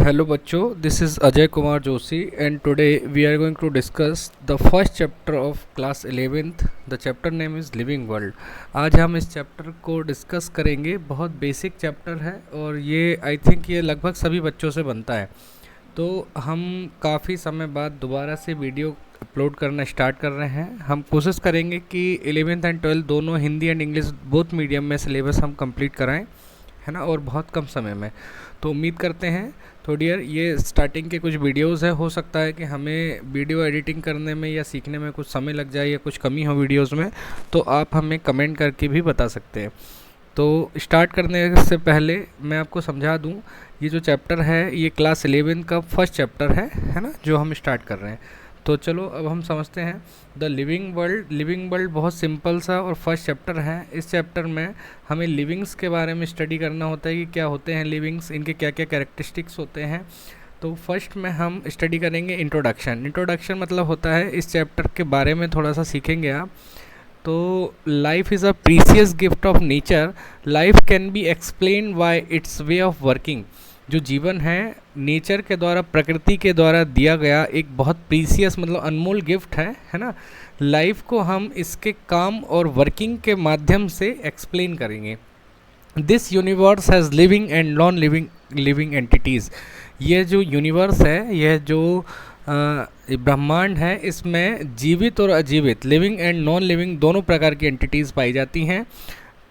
Hello बच्चों, this is Ajay Kumar Joshi and today we are going to discuss the first chapter of class 11th. The chapter name is Living World. आज हम इस chapter को discuss करेंगे. बहुत basic chapter है और ये आई थिंक ये लगभग सभी बच्चों से बनता है. तो हम काफ़ी समय बाद दोबारा से वीडियो अपलोड करना स्टार्ट कर रहे हैं. हम कोशिश करेंगे कि 11th एंड 12th दोनों Hindi and English both medium में सिलेबस हम कंप्लीट कराएं, है ना, और बहुत कम समय में. तो उम्मीद करते हैं. तो डियर, ये स्टार्टिंग के कुछ वीडियोस है. हो सकता है कि हमें वीडियो एडिटिंग करने में या सीखने में कुछ समय लग जाए या कुछ कमी हो वीडियोस में, तो आप हमें कमेंट करके भी बता सकते हैं. तो स्टार्ट करने से पहले मैं आपको समझा दूं, ये जो चैप्टर है ये क्लास 11 का फर्स्ट चैप्टर है ना, जो हम स्टार्ट कर रहे हैं. तो चलो अब हम समझते हैं the living world. Living world बहुत सिंपल सा और फर्स्ट चैप्टर है. इस चैप्टर में हमें लिविंग्स के बारे में स्टडी करना होता है कि क्या होते हैं लिविंग्स, इनके क्या क्या कैरेक्टरिस्टिक्स होते हैं. तो फर्स्ट में हम स्टडी करेंगे इंट्रोडक्शन. इंट्रोडक्शन मतलब होता है इस चैप्टर के बारे में थोड़ा सा सीखेंगे आप. तो life is a precious gift of nature. Life can be explain by it's way of working. जो जीवन है नेचर के द्वारा, प्रकृति के द्वारा दिया गया एक बहुत प्रीसियस मतलब अनमोल गिफ्ट है ना. लाइफ को हम इसके काम और वर्किंग के माध्यम से एक्सप्लेन करेंगे. This universe has living and non living entities. यह जो यूनिवर्स है, यह जो ब्रह्मांड है, इसमें जीवित और अजीवित, लिविंग एंड नॉन लिविंग दोनों प्रकार की एंटिटीज़ पाई जाती हैं.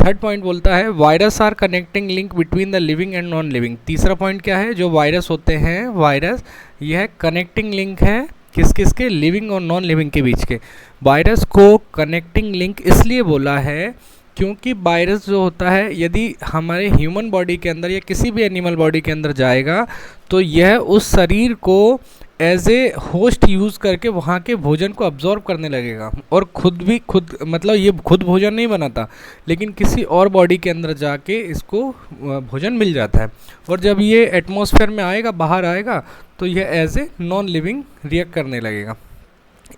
थर्ड पॉइंट बोलता है virus are connecting link between the living and non living. तीसरा पॉइंट क्या है, जो वायरस होते हैं, वायरस यह कनेक्टिंग लिंक है किस किस के, लिविंग और नॉन लिविंग के बीच के. वायरस को कनेक्टिंग लिंक इसलिए बोला है क्योंकि वायरस जो होता है यदि हमारे ह्यूमन बॉडी के अंदर या किसी भी एनिमल बॉडी के अंदर जाएगा तो यह उस शरीर को एज ए होस्ट यूज़ करके वहाँ के भोजन को अब्जॉर्ब करने लगेगा और खुद मतलब ये खुद भोजन नहीं बनाता, लेकिन किसी और बॉडी के अंदर जाके इसको भोजन मिल जाता है. और जब ये एटमॉस्फेयर में आएगा, बाहर आएगा, तो यह as a non living react करने लगेगा.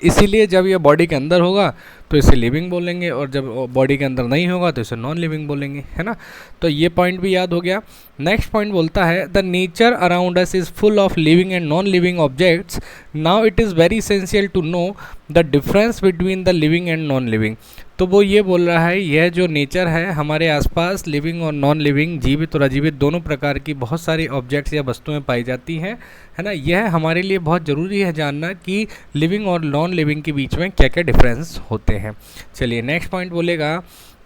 इसीलिए जब ये बॉडी के अंदर होगा तो इसे लिविंग बोलेंगे और जब बॉडी के अंदर नहीं होगा तो इसे नॉन लिविंग बोलेंगे, है ना. तो ये पॉइंट भी याद हो गया. नेक्स्ट पॉइंट बोलता है the nature around us is full of living and non living objects. Now it is very essential to know the difference between the living and non living. तो वो ये बोल रहा है यह जो नेचर है हमारे आसपास, लिविंग और नॉन लिविंग, जीवित और अजीवित दोनों प्रकार की बहुत सारी ऑब्जेक्ट्स या वस्तुएं पाई जाती हैं, है ना. यह हमारे लिए बहुत ज़रूरी है जानना कि लिविंग और नॉन लिविंग के बीच में क्या क्या डिफरेंस होते हैं. चलिए नेक्स्ट पॉइंट बोलेगा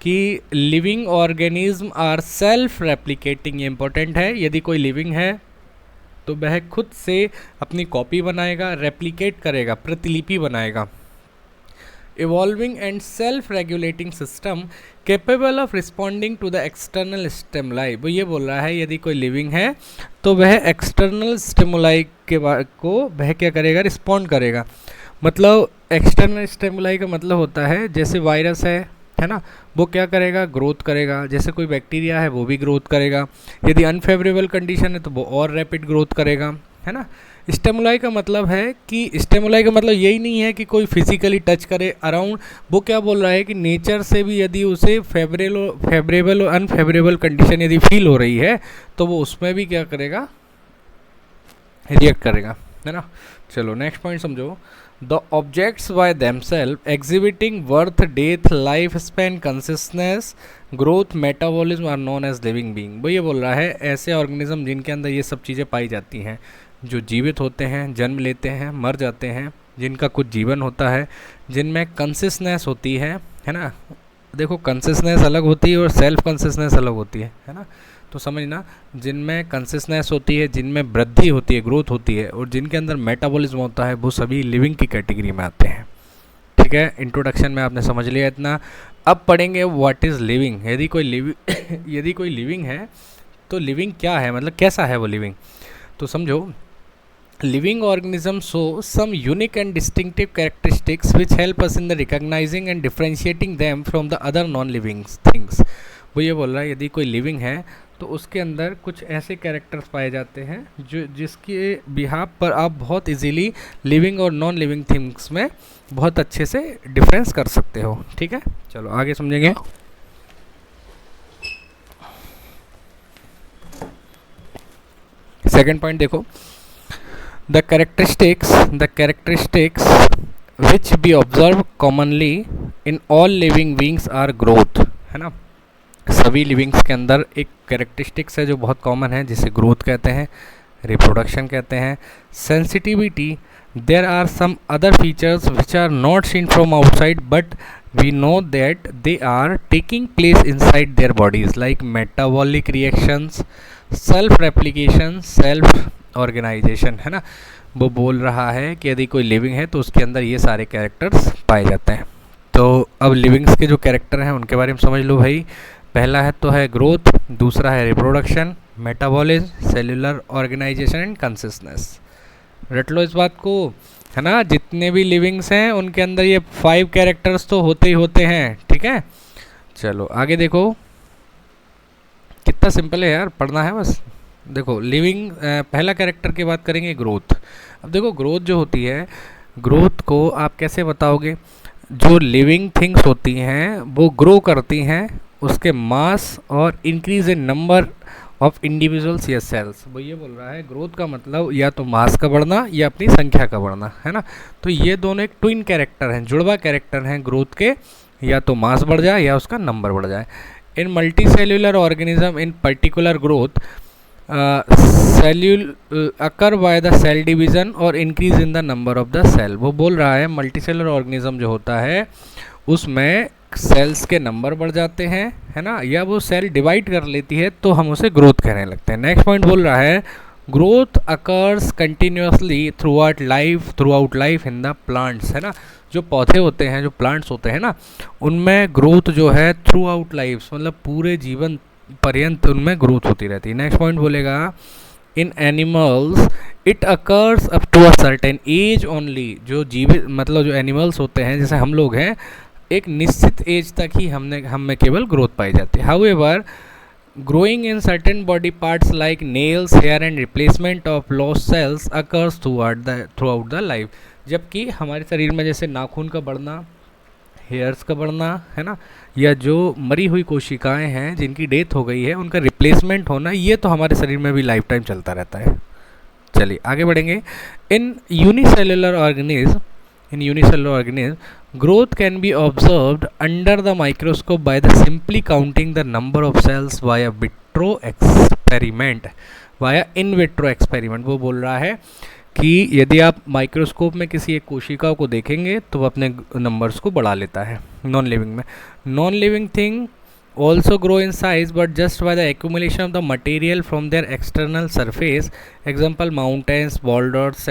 कि living organism are self replicating. ये इंपॉर्टेंट है. यदि कोई लिविंग है तो वह खुद से अपनी कॉपी बनाएगा, रेप्लिकेट करेगा, प्रतिलिपि बनाएगा. Evolving and self regulating system capable of responding to the external stimuli. वो ये बोल रहा है यदि कोई लिविंग है तो वह एक्सटर्नल स्टिमुलाई को वह क्या करेगा, रिस्पॉन्ड करेगा. मतलब एक्सटर्नल स्टिमुलाई का मतलब होता है जैसे वायरस है ना, वो क्या करेगा, ग्रोथ करेगा. जैसे कोई बैक्टीरिया है वो भी ग्रोथ करेगा. यदि अनफेवरेबल कंडीशन है तो वो और रैपिड ग्रोथ करेगा, है ना. स्टिमुलाई का मतलब है कि स्टिमुलाई का मतलब यही नहीं है कि कोई फिजिकली टच करे अराउंड. वो क्या बोल रहा है कि नेचर से भी यदि उसे फेवरेबल और अनफेवरेबल कंडीशन यदि फील हो रही है तो वो उसमें भी क्या करेगा, रिएक्ट करेगा, है ना. चलो नेक्स्ट पॉइंट समझो. The objects by themselves exhibiting birth, death, life span, consistence, growth, metabolism are known as living being. वो ये बोल रहा है ऐसे ऑर्गेनिज्म जिनके अंदर ये सब चीज़ें पाई जाती हैं, जो जीवित होते हैं, जन्म लेते हैं, मर जाते हैं, जिनका कुछ जीवन होता है, जिनमें कंसिस्टेंस होती है ना. देखो कंसिस्टेंस अलग होती है और सेल्फ कंसिस्टेंस अलग होती है ना. तो समझना, जिनमें कंसिस्टेंस होती है, जिनमें वृद्धि होती है, ग्रोथ होती है, और जिनके अंदर मेटाबॉलिज्म होता है, वो सभी लिविंग की कैटेगरी में आते हैं. ठीक है, इंट्रोडक्शन में आपने समझ लिया इतना. अब पढ़ेंगे व्हाट इज़ लिविंग. यदि कोई लिविंग है तो लिविंग क्या है, मतलब कैसा है वो लिविंग. तो समझो, living organisms show some unique and distinctive characteristics which help us in the recognizing and differentiating them from the other non-living things. वो ये बोल रहा है यदि कोई लिविंग है तो उसके अंदर कुछ ऐसे कैरेक्टर्स पाए जाते हैं जो जिसके बिहाफ पर आप बहुत इजीली लिविंग और नॉन लिविंग थिंग्स में बहुत अच्छे से डिफरेंस कर सकते हो. ठीक है, चलो आगे समझेंगे. सेकंड पॉइंट देखो, the characteristics which be observe commonly in all living beings are growth, है ना। सभी लिविंग्स के अंदर एक कैरेक्टरिस्टिक्स है जो बहुत कॉमन है, जिसे ग्रोथ कहते हैं, रिप्रोडक्शन कहते हैं, sensitivity, there are some other features which are not seen from outside but we know that they are taking place inside their bodies like metabolic reactions, self replication, self organization, है ना। वो बोल रहा है कि यदि कोई लिविंग है तो उसके अंदर ये सारे कैरेक्टर्स पाए जाते हैं। तो अब लिविंग्स के जो कैरेक्टर हैं उनके बारे में समझ लो भाई। पहला है तो है ग्रोथ, दूसरा है reproduction, metabolism, cellular organisation and consistence. रट लो इस बात को, है ना। जितने भी लिविंग्स हैं उनके अंदर ये 5 कैरेक्टर्स तो होते ही होते हैं, ठीक है। चलो आगे देखो, कितना सिंपल है यार, पढ़ना है बस। देखो लिविंग, पहला कैरेक्टर की बात करेंगे ग्रोथ। अब देखो ग्रोथ जो होती है, ग्रोथ को आप कैसे बताओगे? जो लिविंग थिंग्स होती हैं वो ग्रो करती हैं, उसके मास और increase in number of individuals या सेल्स। वो ये बोल रहा है ग्रोथ का मतलब या तो मास का बढ़ना या अपनी संख्या का बढ़ना, है ना। तो ये दोनों एक ट्विन कैरेक्टर हैं, जुड़वा कैरेक्टर हैं ग्रोथ के, या तो मास बढ़ जाए या उसका नंबर बढ़ जाए। In multi cellular organism in particular growth occur by the cell division और increase in the number of the cell. वो बोल रहा है मल्टी सेलुलर ऑर्गेनिज्म जो होता है उसमें सेल्स के नंबर बढ़ जाते हैं, है ना, या वो सेल डिवाइड कर लेती है तो हम उसे ग्रोथ कहने लगते हैं। नेक्स्ट पॉइंट बोल रहा है growth occurs continuously through out life in the plants, है ना। जो पौधे होते हैं, जो प्लांट्स होते हैं ना, उनमें ग्रोथ जो है थ्रू आउट लाइफ, मतलब पूरे जीवन पर्यंत उनमें ग्रोथ होती रहती है। नेक्स्ट पॉइंट बोलेगा in animals it occurs up to a certain age only. जो जीवित मतलब जो एनिमल्स होते हैं जैसे हम लोग हैं, एक निश्चित एज तक ही हम में केवल ग्रोथ पाई जाती है। However growing in certain body parts like nails, hair and replacement of lost cells occurs throughout the life. जबकि हमारे शरीर में जैसे नाखून का बढ़ना, हेयर्स का बढ़ना, है ना, या जो मरी हुई कोशिकाएं हैं जिनकी डेथ हो गई है उनका रिप्लेसमेंट होना, ये तो हमारे शरीर में भी लाइफ टाइम चलता रहता है। चलिए आगे बढ़ेंगे। इन unicellular organism growth can be observed under the microscope by the simply counting the number of cells via in vitro experiment। वो बोल रहा है कि यदि आप माइक्रोस्कोप में किसी एक कोशिका को देखेंगे तो वो अपने नंबर्स को बढ़ा लेता है। Non living thing also grow in size but just by the accumulation of the material from their external surface, example mountains, boulders,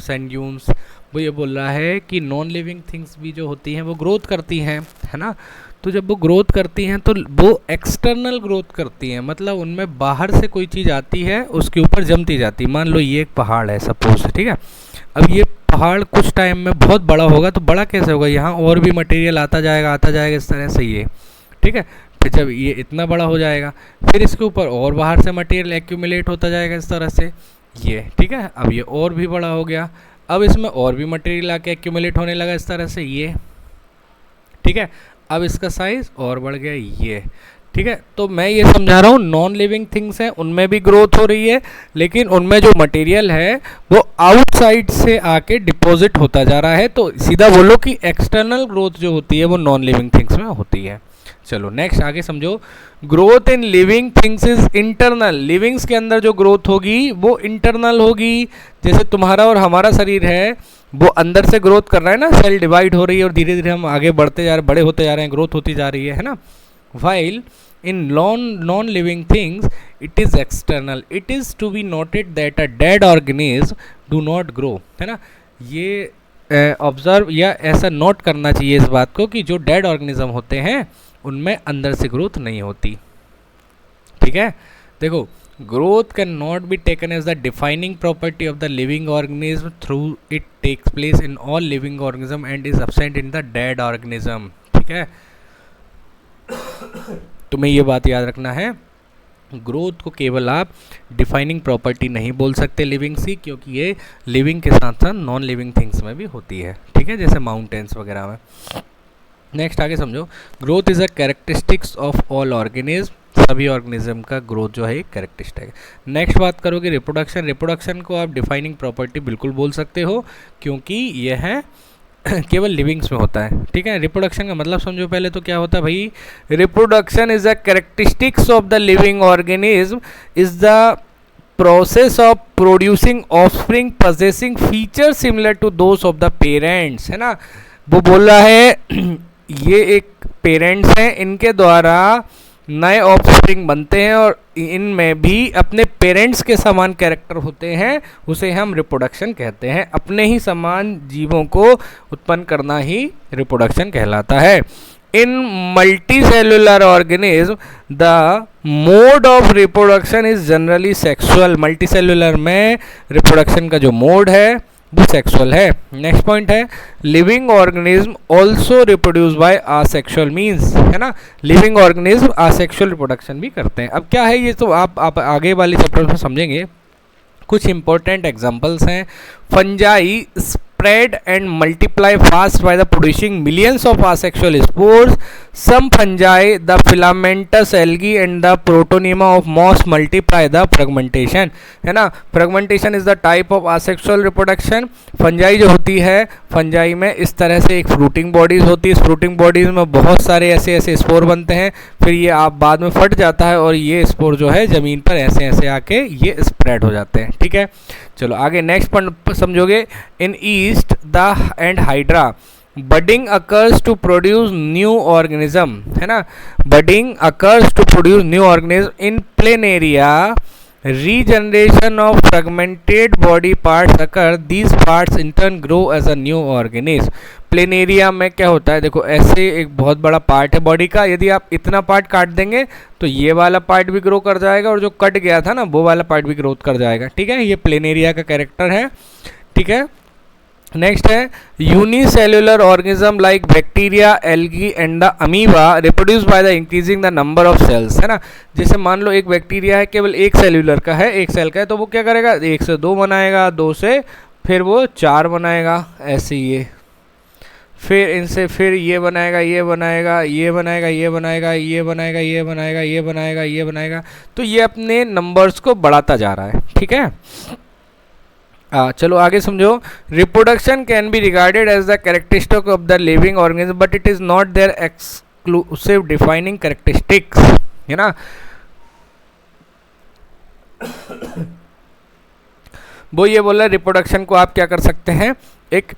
sand dunes। वो ये बोल रहा है कि नॉन लिविंग थिंग्स भी जो होती हैं वो ग्रोथ करती हैं, है ना। तो जब वो ग्रोथ करती हैं तो वो एक्सटर्नल ग्रोथ करती हैं, मतलब उनमें बाहर से कोई चीज़ आती है उसके ऊपर जमती जाती है। मान लो ये एक पहाड़ है सपोज, ठीक है। अब ये पहाड़ कुछ टाइम में बहुत बड़ा होगा, तो बड़ा कैसे होगा, यहाँ और भी मटेरियल आता जाएगा इस तरह से, ये ठीक है। फिर जब ये इतना बड़ा हो जाएगा फिर इसके ऊपर और बाहर से मटेरियल एक्यूमुलेट होता जाएगा इस तरह से, ये ठीक है। अब ये और भी बड़ा हो गया, अब इसमें और भी मटेरियल आके एक्यूमुलेट होने लगा इस तरह से, ये ठीक है। अब इसका साइज और बढ़ गया, ये ठीक है। तो मैं ये समझा रहा हूँ नॉन लिविंग थिंग्स हैं उनमें भी ग्रोथ हो रही है, लेकिन उनमें जो मटेरियल है वो आउटसाइड से आके डिपॉजिट होता जा रहा है। तो सीधा बोलो कि एक्सटर्नल ग्रोथ जो होती है वो नॉन लिविंग थिंग्स में होती है। चलो नेक्स्ट आगे समझो। Growth in living things is internal. Livings के अंदर जो ग्रोथ होगी वो इंटरनल होगी। जैसे तुम्हारा और हमारा शरीर है वो अंदर से ग्रोथ कर रहा है ना, सेल डिवाइड हो रही है और धीरे धीरे हम आगे बढ़ते जा रहे हैं, बड़े होते जा रहे हैं, ग्रोथ होती जा रही है ना। While in non living things it is external. It is to be noted that a dead organism do not grow, है ना। ये ऑब्जर्व या ऐसा नोट करना चाहिए इस बात को कि जो डेड ऑर्गेनिज्म होते हैं उनमें अंदर से ग्रोथ नहीं होती, ठीक है। देखो growth can not be taken as the defining property of the living organism through it takes place in all living organism and is absent in the dead organism, ठीक है। तुम्हें ये बात याद रखना है, ग्रोथ को केवल आप डिफाइनिंग प्रॉपर्टी नहीं बोल सकते लिविंग सी, क्योंकि ये लिविंग के साथ साथ नॉन लिविंग थिंग्स में भी होती है, ठीक है, जैसे माउंटेन्स वगैरह में। नेक्स्ट आगे समझो। Growth is a characteristics of all organism सभी ऑर्गेनिज्म का ग्रोथ जो है एक कैरेक्टरिस्टिक है। नेक्स्ट बात करोगे रिप्रोडक्शन। रिप्रोडक्शन को आप डिफाइनिंग प्रॉपर्टी बिल्कुल बोल सकते हो, क्योंकि यह है केवल लिविंग्स में होता है, ठीक है। रिप्रोडक्शन का मतलब समझो पहले तो क्या होता है भाई। Reproduction is the characteristics of the living organism is the process of producing offspring possessing feature similar to those of the parents, है ना। वो बोल रहा है ये एक पेरेंट्स हैं, इनके द्वारा नए ऑफस्प्रिंग बनते हैं और इनमें भी अपने पेरेंट्स के समान कैरेक्टर होते हैं, उसे हम रिप्रोडक्शन कहते हैं। अपने ही समान जीवों को उत्पन्न करना ही रिप्रोडक्शन कहलाता है। In multicellular organism the mode of reproduction is generally sexual. Multicellular में रिप्रोडक्शन का जो मोड है वो सेक्सुअल है। नेक्स्ट पॉइंट है living organism also reproduce by asexual means, है ना। लिविंग ऑर्गेनिज्म आसेक्सुअल रिप्रोडक्शन भी करते हैं। अब क्या है ये तो आप आगे वाले चैप्टर में समझेंगे। कुछ इंपॉर्टेंट एग्जांपल्स हैं। Fungi spread and multiply fast by the producing millions of asexual spores. Some fungi, the filamentous algae and the protonema of moss multiply the fragmentation, है ना। fragmentation is the type of asexual reproduction. Fungi जो होती है, fungi में इस तरह से एक फ्रूटिंग बॉडीज होती है। इस फ्रूटिंग बॉडीज में बहुत सारे ऐसे ऐसे स्पोर बनते हैं, फिर ये आप बाद में फट जाता है और ये स्पोर जो है ज़मीन पर ऐसे ऐसे आके ये स्प्रेड हो जाते हैं, ठीक है। चलो आगे नेक्स्ट पॉइंट समझोगे। In yeast the and hydra budding occurs to produce new organism, है ना। Budding occurs to produce new organism in planaria regeneration of fragmented body parts occur. These parts in turn grow as a new organism. Planaria में क्या होता है, देखो ऐसे एक बहुत बड़ा पार्ट है बॉडी का, यदि आप इतना पार्ट काट देंगे तो ये वाला पार्ट भी ग्रो कर जाएगा और जो कट गया था ना वो वाला पार्ट भी ग्रोथ कर जाएगा, ठीक है। ये प्लेनेरिया का कैरेक्टर है, ठीक है। नेक्स्ट है unicellular organism like bacteria, algae and the amoeba reproduce by the increasing the number of cells, है ना। जैसे मान लो एक बैक्टीरिया है, केवल एक सेल्युलर का है, एक सेल का है, तो वो क्या करेगा 1 से 2 बनाएगा, 2 से फिर वो 4 बनाएगा, ऐसे ये फिर इनसे फिर ये बनाएगा, ये बनाएगा, ये बनाएगा, ये बनाएगा, ये बनाएगा, ये बनाएगा, ये बनाएगा, ये बनाएगा, तो ये अपने नंबर्स को बढ़ाता जा रहा है, ठीक है। चलो आगे समझो। Reproduction can be regarded as the characteristic of the living organism but it is not there exclusive defining characteristics, है ना। वो ये बोला रिप्रोडक्शन को आप क्या कर सकते हैं, एक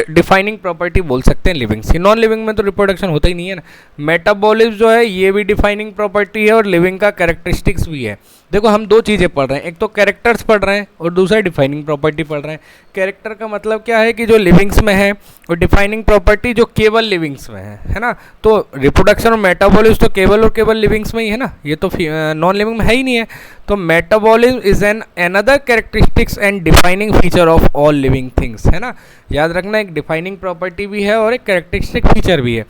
डिफाइनिंग प्रॉपर्टी बोल सकते हैं लिविंग्स की। नॉन लिविंग में तो रिप्रोडक्शन होता ही नहीं है ना। मेटाबॉलिज्म जो है ये भी डिफाइनिंग प्रॉपर्टी है और लिविंग का कैरेक्टरिस्टिक्स भी है। देखो हम दो चीज़ें पढ़ रहे हैं, एक तो कैरेक्टर्स पढ़ रहे हैं और दूसरा डिफाइनिंग प्रॉपर्टी पढ़ रहे हैं। कैरेक्टर का मतलब क्या है कि जो लिविंग्स में है, और डिफाइनिंग प्रॉपर्टी जो केवल लिविंग्स में है ना। तो रिप्रोडक्शन और मेटाबॉलिज्म तो केवल और केवल लिविंग्स में ही है ना, ये तो नॉन लिविंग में है ही नहीं है। तो metabolism is an another characteristics and defining feature of all living things, है ना। याद रखना एक डिफाइनिंग प्रॉपर्टी भी है और एक कैरेक्टरिस्टिक फीचर भी है।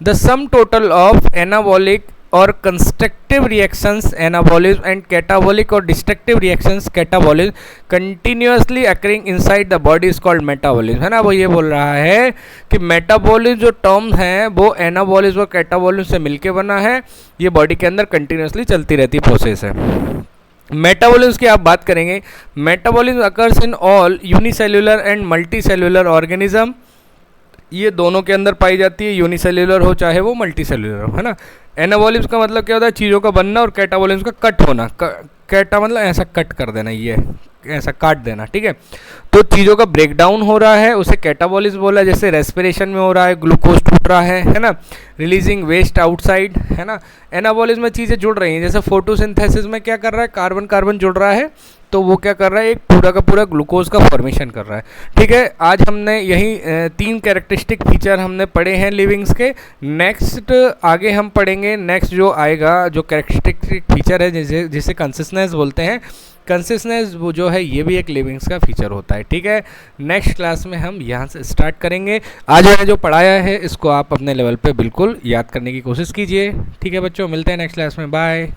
The sum total of anabolic और constructive reactions anabolism and catabolic और destructive reactions catabolism continuously occurring inside the body is called metabolism, है ना। वो ये बोल रहा है कि मेटाबॉलिज्म जो टर्म है वो एनाबॉलिज्म और कैटाबॉलिज्म से मिलके बना है, ये बॉडी के अंदर कंटिन्यूअसली चलती रहती प्रोसेस है। मेटाबॉलिज्म की आप बात करेंगे, metabolism occurs in all unicellular and multicellular organism, ये दोनों के अंदर पाई जाती है, यूनिसेल्युलर हो चाहे वो मल्टीसेल्युलर हो, है ना। एनाबॉलिज्म का मतलब क्या होता है, चीज़ों का बनना, और कैटाबॉलिज्म का कट होना। कैटा मतलब ऐसा कट कर देना, ये ऐसा काट देना, ठीक है। तो चीज़ों का ब्रेकडाउन हो रहा है, उसे कैटाबॉलिज्म बोला। जैसे रेस्पिरेशन में हो रहा है, ग्लूकोज टूट रहा है ना, रिलीजिंग वेस्ट आउटसाइड, है ना। एनाबॉलिज्म में चीज़ें जुड़ रही हैं, जैसे फोटोसिंथेसिस में क्या कर रहा है, कार्बन कार्बन जुड़ रहा है, तो वो क्या कर रहा है, एक पूरा का पूरा ग्लूकोज का फॉर्मेशन कर रहा है, ठीक है। आज हमने यही 3 कैरेक्टरिस्टिक फीचर हमने पढ़े हैं लिविंग्स के। नेक्स्ट आगे हम पढ़ेंगे, नेक्स्ट जो आएगा जो कैरेक्टरिस्टिक फीचर है जिसे कंसिस्टेंस बोलते हैं। कंसिस्टेंस वो जो है ये भी एक लिविंग्स का फीचर होता है, ठीक है। नेक्स्ट क्लास में हम यहाँ से स्टार्ट करेंगे। आज मैंने जो पढ़ाया है इसको आप अपने लेवल पे बिल्कुल याद करने की कोशिश कीजिए, ठीक है बच्चों। मिलते हैं नेक्स्ट क्लास में, बाय।